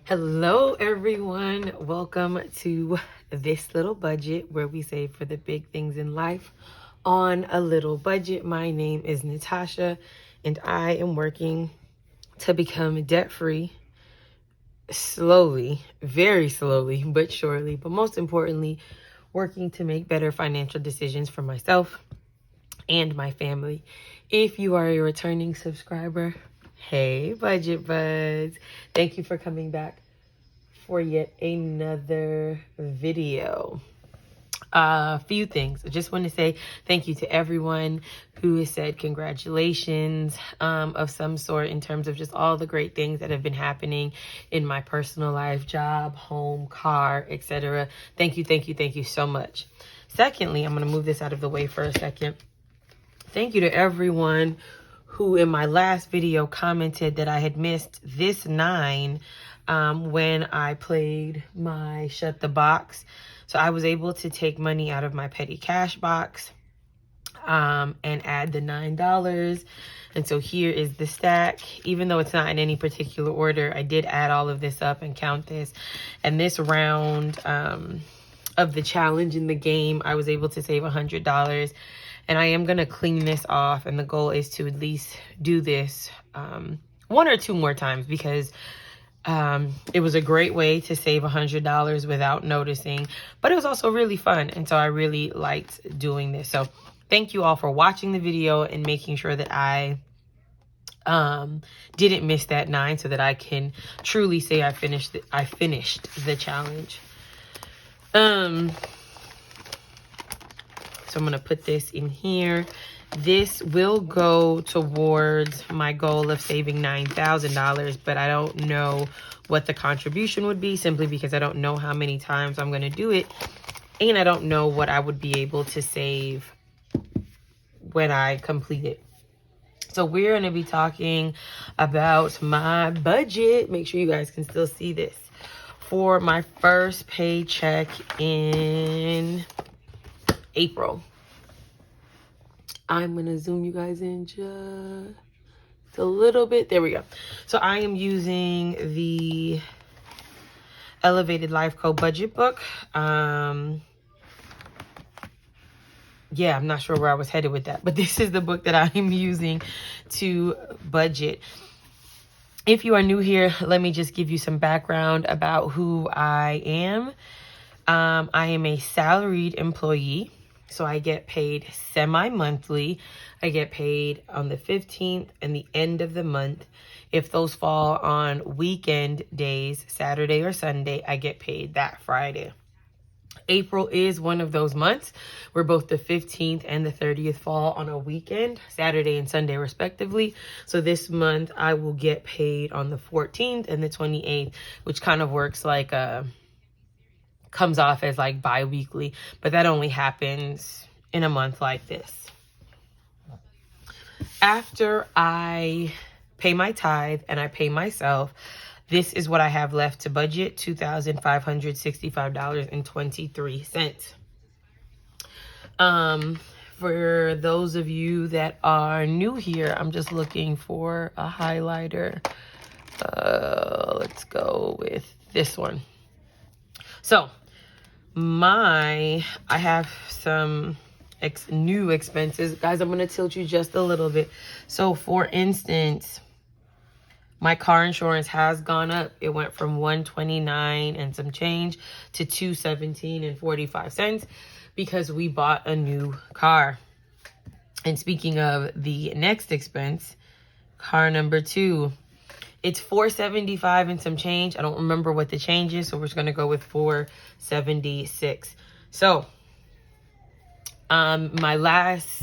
Hello, everyone. Welcome to This Little Budget, where we save for the big things in life on a little budget. My name is Natasha, and I am working to become debt-free slowly, very slowly, but surely. But most importantly, working to make better financial decisions for myself and my family. If you are a returning subscriber, hey, Budget Buds. Thank you for coming back for yet another video. A few things. I just want to say thank you to everyone who has said congratulations of some sort in terms of just all the great things that have been happening in my personal life, job, home, car, etc. Thank you so much. Secondly, I'm going to move this out of the way for a second. Thank you to everyone who in my last video commented that I had missed this 9 when I played my Shut the Box. So I was able to take money out of my petty cash box and add the $9. And so here is the stack. Even though it's not in any particular order, I did add all of this up and count this. And this round of the challenge in the game, I was able to save $100. And I am going to clean this off. And the goal is to at least do this 1 or 2 more times because it was a great way to save $100 without noticing. But it was also really fun. And so I really liked doing this. So thank you all for watching the video and making sure that I didn't miss that 9 so that I can truly say I finished the challenge. So I'm going to put this in here. This will go towards my goal of saving $9,000, but I don't know what the contribution would be simply because I don't know how many times I'm going to do it. And I don't know what I would be able to save when I complete it. So we're going to be talking about my budget. Make sure you guys can still see this. For my first paycheck in April. I'm going to zoom you guys in just a little bit. There we go. So I am using the Elevated Life Co budget book. Yeah, I'm not sure where I was headed with that, but this is the book that I am using to budget. If you are new here, let me just give you some background about who I am. I am a salaried employee. So I get paid semi-monthly. I get paid on the 15th and the end of the month. If those fall on weekend days, Saturday or Sunday, I get paid that Friday. April is one of those months where both the 15th and the 30th fall on a weekend, Saturday and Sunday respectively. So this month I will get paid on the 14th and the 28th, which kind of works like comes off as like bi-weekly, but that only happens in a month like this. After I pay my tithe and I pay myself, this is what I have left to budget, $2,565.23. For those of you that are new here, I'm just looking for a highlighter. Let's go with this one. So I have some new expenses. Guys, I'm going to tilt you just a little bit. So for instance, my car insurance has gone up. It went from $129 and some change to $217 and 45 cents because we bought a new car. And speaking of the next expense, car number 2, it's $475 and some change. I don't remember what the change is, so we're just going to go with $476. So, my last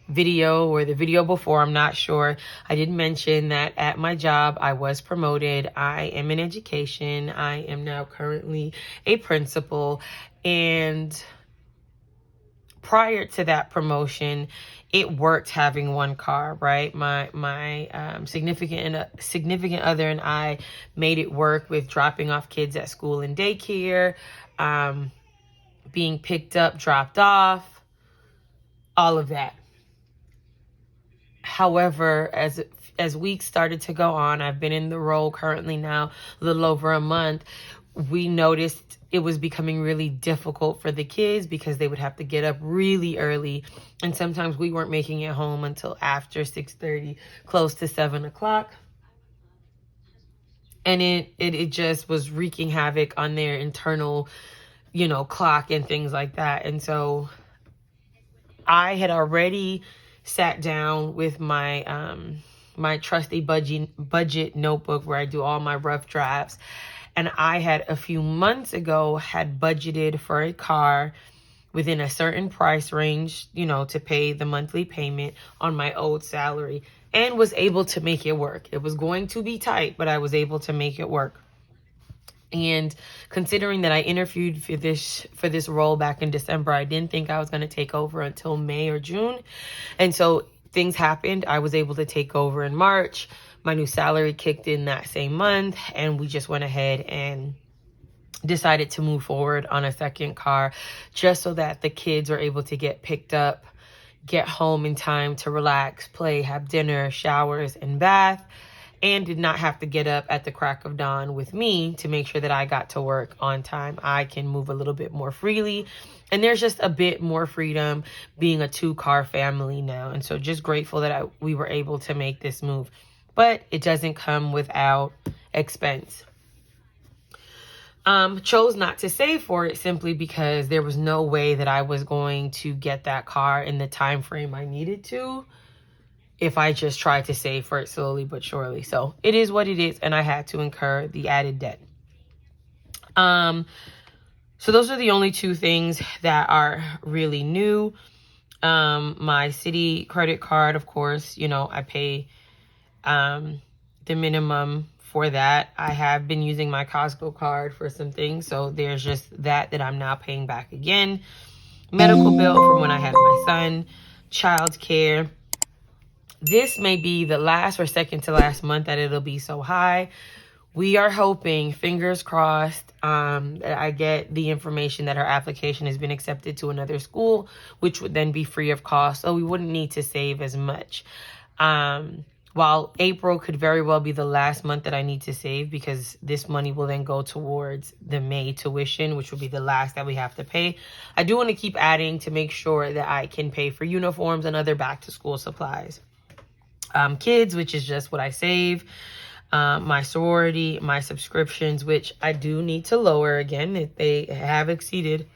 video or the video before, I'm not sure, I did mention that at my job, I was promoted. I am in education. I am now currently a principal. And prior to that promotion, it worked having one car, right? My significant other and I made it work with dropping off kids at school and daycare, being picked up, dropped off, all of that. However, as weeks started to go on, I've been in the role currently now a little over a month. We noticed it was becoming really difficult for the kids because they would have to get up really early. And sometimes we weren't making it home until after 6:30, close to 7 o'clock. And it just was wreaking havoc on their internal, clock and things like that. And so I had already sat down with my trusty budget notebook where I do all my rough drafts. And I had a few months ago had budgeted for a car within a certain price range, to pay the monthly payment on my old salary, and was able to make it work. It was going to be tight, but I was able to make it work. And considering that I interviewed for this role back in December, I didn't think I was going to take over until May or June. And so things happened. I was able to take over in March. My new salary kicked in that same month, and we just went ahead and decided to move forward on a second car just so that the kids are able to get picked up, get home in time to relax, play, have dinner, showers, and bath, and did not have to get up at the crack of dawn with me to make sure that I got to work on time. I can move a little bit more freely, and there's just a bit more freedom being a 2-car family now. And so just grateful that we were able to make this move. But it doesn't come without expense. Chose not to save for it simply because there was no way that I was going to get that car in the time frame I needed to if I just tried to save for it slowly but surely. So it is what it is, and I had to incur the added debt. So those are the only 2 things that are really new. My city credit card, of course, I pay the minimum for that. I have been using my Costco card for some things, so there's just that I'm now paying back again. Medical bill from when I had my son, child care. This may be the last or second to last month that it'll be so high. We are hoping, fingers crossed, that I get the information that her application has been accepted to another school, which would then be free of cost, so we wouldn't need to save as much. While April could very well be the last month that I need to save, because this money will then go towards the May tuition, which will be the last that we have to pay. I do want to keep adding to make sure that I can pay for uniforms and other back to school supplies. Kids, which is just what I save. My sorority, my subscriptions, which I do need to lower again. If they have exceeded,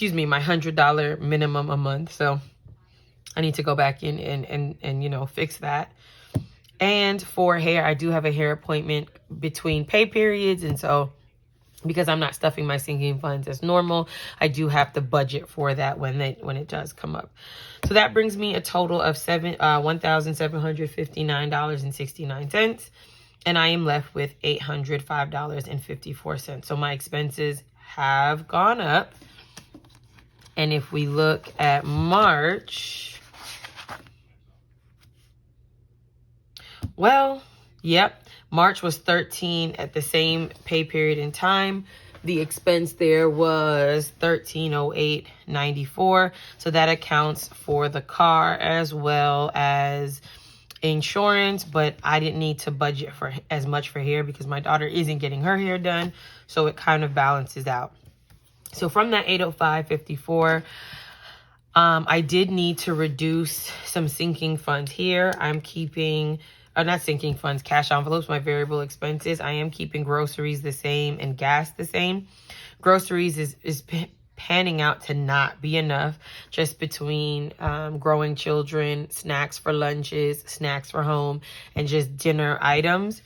my $100 minimum a month. So I need to go back in and fix that. And for hair, I do have a hair appointment between pay periods. And so because I'm not stuffing my sinking funds as normal, I do have to budget for that when it does come up. So that brings me a total of $1,759.69. And I am left with $805.54. So my expenses have gone up. And if we look at March, March was 13 at the same pay period in time. The expense there was $1,308.94. So that accounts for the car as well as insurance, but I didn't need to budget for as much for hair because my daughter isn't getting her hair done. So it kind of balances out. So from that $805.54, I did need to reduce some sinking funds here. I'm keeping, not sinking funds, cash envelopes, my variable expenses. I am keeping groceries the same and gas the same. Groceries is panning out to not be enough, just between growing children, snacks for lunches, snacks for home, and just dinner items.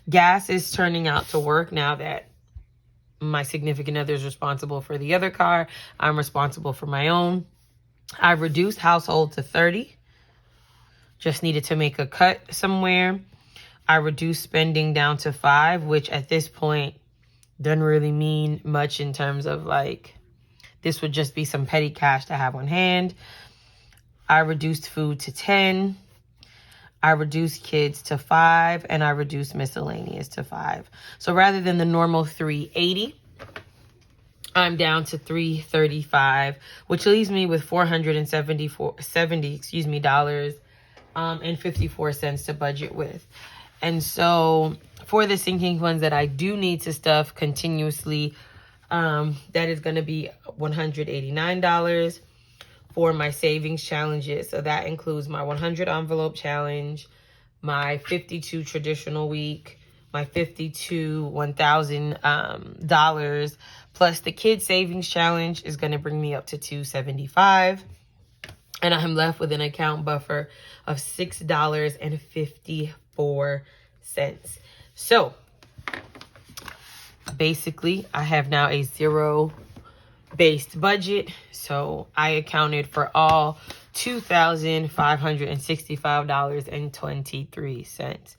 Gas is turning out to work now that my significant other is responsible for the other car. I'm responsible for my own. I reduced household to 30. Just needed to make a cut somewhere. I reduced spending down to 5, which at this point doesn't really mean much in terms of this would just be some petty cash to have on hand. I reduced food to 10. I reduced kids to 5, and I reduced miscellaneous to 5. So rather than the normal $380, I'm down to $335, which leaves me with $470 and 54 cents to budget with. And so for the sinking funds that I do need to stuff continuously, that is going to be $189 for my savings challenges. So that includes my 100 envelope challenge, my 52 traditional week, my 52 $1,000, plus the kids savings challenge is going to bring me up to $275. And I'm left with an account buffer of $6.54. So basically, I have now a zero-based budget. So I accounted for all $2,565.23.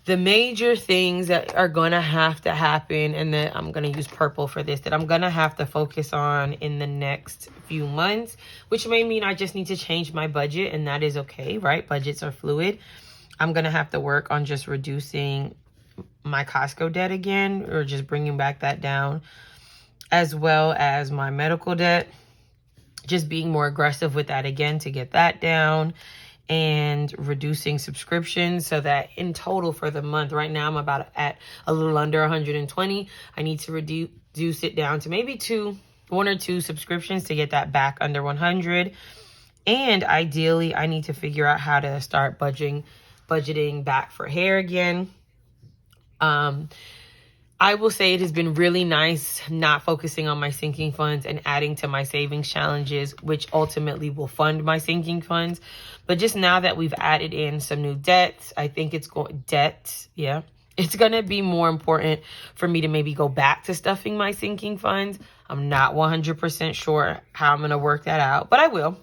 The major things that are going to have to happen, and that I'm going to use purple for this, that I'm going to have to focus on in the next few months, which may mean I just need to change my budget, and that is okay, right? Budgets are fluid. I'm going to have to work on just reducing my Costco debt again, or just bringing back that down, as well as my medical debt, just being more aggressive with that again to get that down, and reducing subscriptions so that in total for the month, right now I'm about at a little under 120. I need to reduce it down to maybe one or two subscriptions to get that back under 100. And ideally, I need to figure out how to start budgeting back for hair again. I will say it has been really nice not focusing on my sinking funds and adding to my savings challenges, which ultimately will fund my sinking funds. But just now that we've added in some new debts, I think it's going to be more important for me to maybe go back to stuffing my sinking funds. I'm not 100% sure how I'm going to work that out, but I will.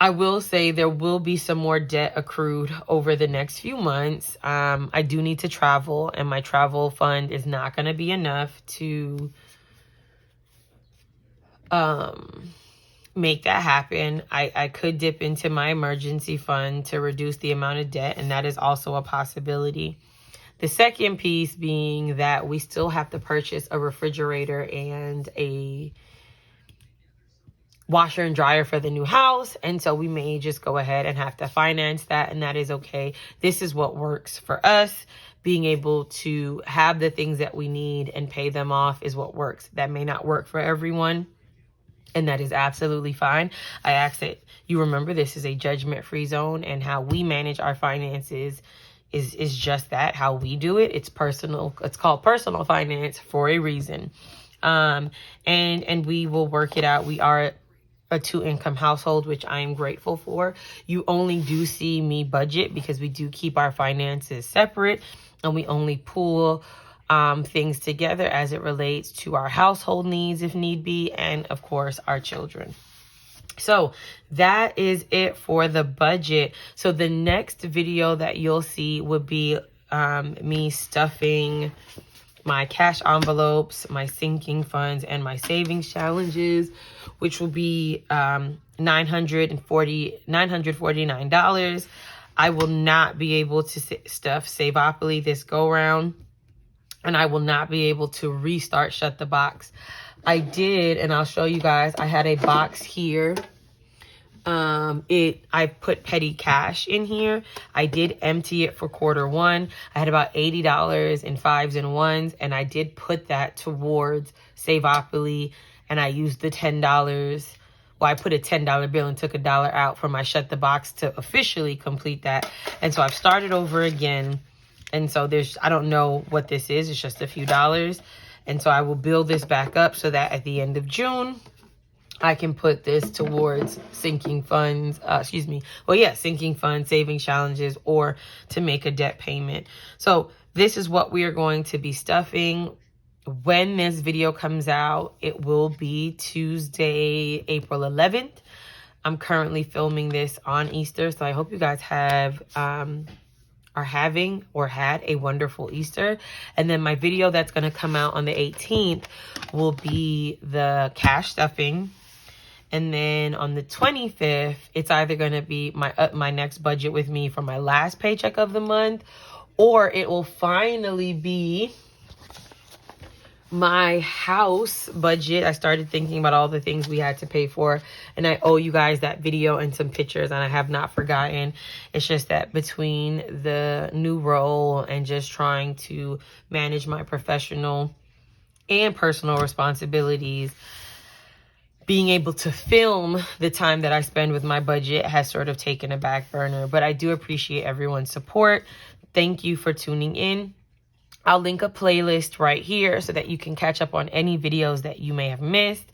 I will say there will be some more debt accrued over the next few months. I do need to travel, and my travel fund is not going to be enough to make that happen. I could dip into my emergency fund to reduce the amount of debt, and that is also a possibility. The second piece being that we still have to purchase a refrigerator and a washer and dryer for the new house. And so we may just go ahead and have to finance that, and that is okay. This is what works for us. Being able to have the things that we need and pay them off is what works. That may not work for everyone, and that is absolutely fine. I ask that you remember this is a judgment-free zone, and how we manage our finances is just that, how we do it. It's personal. It's called personal finance for a reason. And we will work it out. We are a 2-income household, which I am grateful for. You only do see me budget because we do keep our finances separate, and we only pool things together as it relates to our household needs if need be, and of course our children. So that is it for the budget. So the next video that you'll see would be me stuffing my cash envelopes, my sinking funds, and my savings challenges, which will be $949. I will not be able to stuff Saveopoly this go round, and I will not be able to restart Shut the Box. I did, and I'll show you guys, I had a box here. I put petty cash in here. I did empty it for quarter 1. I had about $80 in 5s and 1s, and I did put that towards Saveopoly, and I used the $10. Well, I put a $10 bill and took $1 out for my Shut the Box to officially complete that. And so I've started over again. And so I don't know what this is. It's just a few dollars. And so I will build this back up so that at the end of June, I can put this towards sinking funds, sinking funds, saving challenges, or to make a debt payment. So this is what we are going to be stuffing. When this video comes out, it will be Tuesday, April 11th. I'm currently filming this on Easter, so I hope you guys are having or had a wonderful Easter. And then my video that's going to come out on the 18th will be the cash stuffing. And then on the 25th, it's either going to be my next budget with me for my last paycheck of the month, or it will finally be my house budget. I started thinking about all the things we had to pay for, and I owe you guys that video and some pictures, and I have not forgotten. It's just that between the new role and just trying to manage my professional and personal responsibilities, being able to film the time that I spend with my budget has sort of taken a back burner. But I do appreciate everyone's support. Thank you for tuning in. I'll link a playlist right here so that you can catch up on any videos that you may have missed.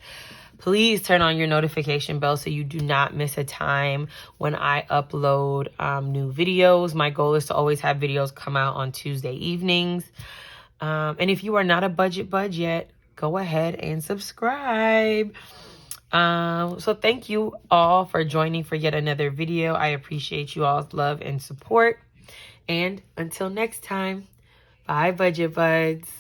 Please turn on your notification bell so you do not miss a time when I upload new videos. My goal is to always have videos come out on Tuesday evenings. And if you are not a budget bud yet, go ahead and subscribe. So thank you all for joining for yet another video. I appreciate you all's love and support. And until next time, bye, budget buds.